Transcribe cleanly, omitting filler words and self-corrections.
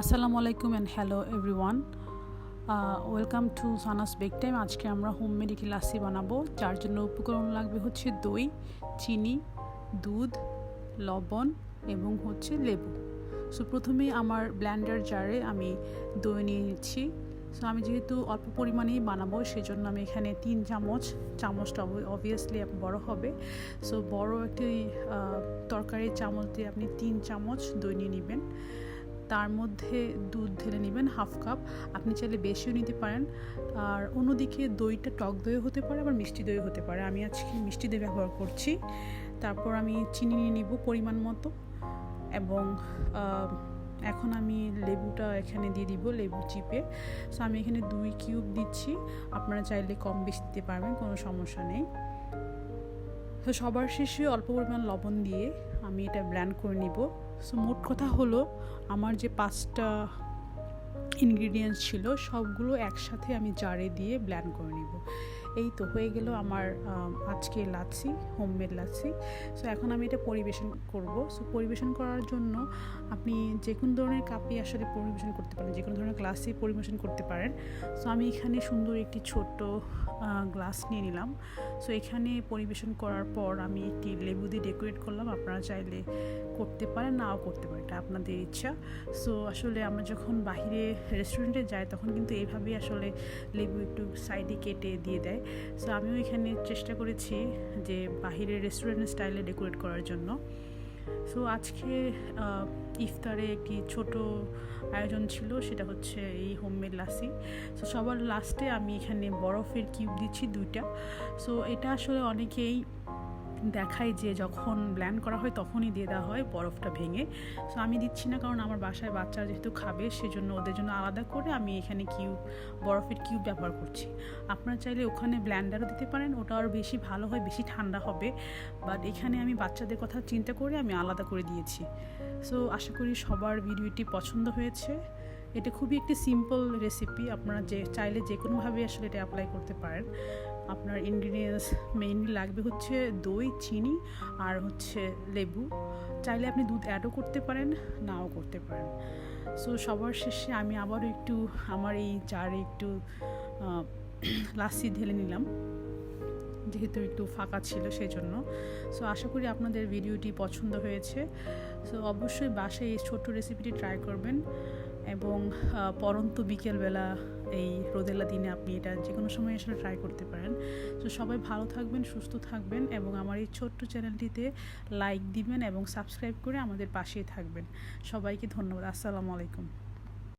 আসসালামু আলাইকুম and hello everyone, welcome to Sana's bake time. আজকে আমরা হোমমেড একটি লাসি বানাবো। যার জন্য উপকরণ লাগবে হচ্ছে দই, চিনি, দুধ, লবণ এবং হচ্ছে লেবু। সো প্রথমে আমার ব্লেন্ডার জারে আমি দই নিয়ে নিচ্ছি। সো আমি যেহেতু অল্প পরিমাণেই বানাবো সেজন্য আমি এখানে 3 চামচটা অবভিয়াসলি বড় হবে। সো বড় একটি তরকারির চামচ দিয়ে আপনি 3 চামচ দই নিয়ে নেবেন। তার মধ্যে দুধ ঢেলে নেবেন হাফ কাপ। আপনি চাইলে বেশিও নিতে পারেন। আর অন্যদিকে দইটা টক দইও হতে পারে, আবার মিষ্টি দইও হতে পারে। আমি আজকে মিষ্টি দই ব্যবহার করছি। তারপর আমি চিনি নিয়ে নিব পরিমাণ মতো, এবং এখন আমি লেবুটা এখানে দিয়ে দিব, লেবু চিপে। সো আমি এখানে 2 কিউব দিচ্ছি। আপনারা চাইলে কম বেশি দিতে পারবেন, কোনো সমস্যা নেই। তো সবার শেষে অল্প পরিমাণ লবণ দিয়ে আমি এটা ব্লেন্ড করে নিব। সো মোট কথা হলো, আমার যে 5টা ইনগ্রিডিয়েন্টস ছিল সবগুলো একসাথে আমি জারে দিয়ে ব্লেন্ড করে নিব। এই তো হয়ে গেল আমার আজকে লাচ্ছি, হোমমেড লাচ্ছি। সো এখন আমি এটা পরিবেশন করব। সো পরিবেশন করার জন্য আপনি যে কোনো ধরনের কাপে আসলে পরিবেশন করতে পারেন, যে কোনো ধরনের গ্লাসে পরিবেশন করতে পারেন। সো আমি এখানে সুন্দর একটি ছোট্ট গ্লাস নিয়ে নিলাম। সো এখানে পরিবেশন করার পর আমি একটি লেবু দিয়ে ডেকোরেট করলাম। আপনারা চাইলে করতে পারেন, নাও করতে পারেন, এটা আপনাদের ইচ্ছা। সো আসলে আমরা যখন বাইরে রেস্টুরেন্টে যাই তখন কিন্তু এইভাবেই আসলে লেবু একটু সাইডে কেটে দিয়ে দেয়। সো আমিও এখানে চেষ্টা করেছি যে বাহিরের রেস্টুরেন্ট স্টাইলে ডেকোরেট করার জন্য। সো আজকে ইফতারে একটি ছোট আয়োজন ছিল, সেটা হচ্ছে এই হোমমেড লাসি। সো সবার লাস্টে আমি এখানে বরফের কিউব দিচ্ছি 2টা। সো এটা আসলে অনেকেই দেখায় যে যখন ব্লেন্ড করা হয় তখনই দিয়ে দেওয়া হয় বরফটা ভেঙে। সো আমি দিচ্ছি না, কারণ আমার বাসায় বাচ্চারা যেহেতু খাবে সেজন্য ওদের জন্য আলাদা করে আমি এখানে বরফের কিউব ব্যবহার করছি। আপনারা চাইলে ওখানে ব্লেন্ডারও দিতে পারেন, ওটা আরও বেশি ভালো হয়, বেশি ঠান্ডা হবে। বাট এখানে আমি বাচ্চাদের কথা চিন্তা করে আমি আলাদা করে দিয়েছি। সো আশা করি সবার ভিডিওটি পছন্দ হয়েছে। এটা খুবই একটি সিম্পল রেসিপি, আপনারা চাইলে যে কোনোভাবে আসলে এটা অ্যাপ্লাই করতে পারেন। আপনার ইনগ্রিডিয়েন্টস মেইনলি লাগবে হচ্ছে দই, চিনি আর হচ্ছে লেবু। চাইলে আপনি দুধ অ্যাডও করতে পারেন, নাও করতে পারেন। সো সবার শেষে আমি আবারও একটু আমার এই জারে একটু লাসি ঢেলে নিলাম, যেহেতু একটু ফাঁকা ছিল সেই জন্য। সো আশা করি আপনাদের ভিডিওটি পছন্দ হয়েছে। সো অবশ্যই বাসায় এই ছোট্ট রেসিপিটি ট্রাই করবেন, এবং পরন্ত বিকেলবেলা এই রোদেলা দিনে আপনি এটা যে কোনো সময় আসলে ট্রাই করতে পারেন। তো সবাই ভালো থাকবেন, সুস্থ থাকবেন, এবং আমার এই ছোট্ট চ্যানেলটিতে লাইক দিবেন এবং সাবস্ক্রাইব করে আমাদের পাশেই থাকবেন। সবাইকে ধন্যবাদ। আসসালামু আলাইকুম।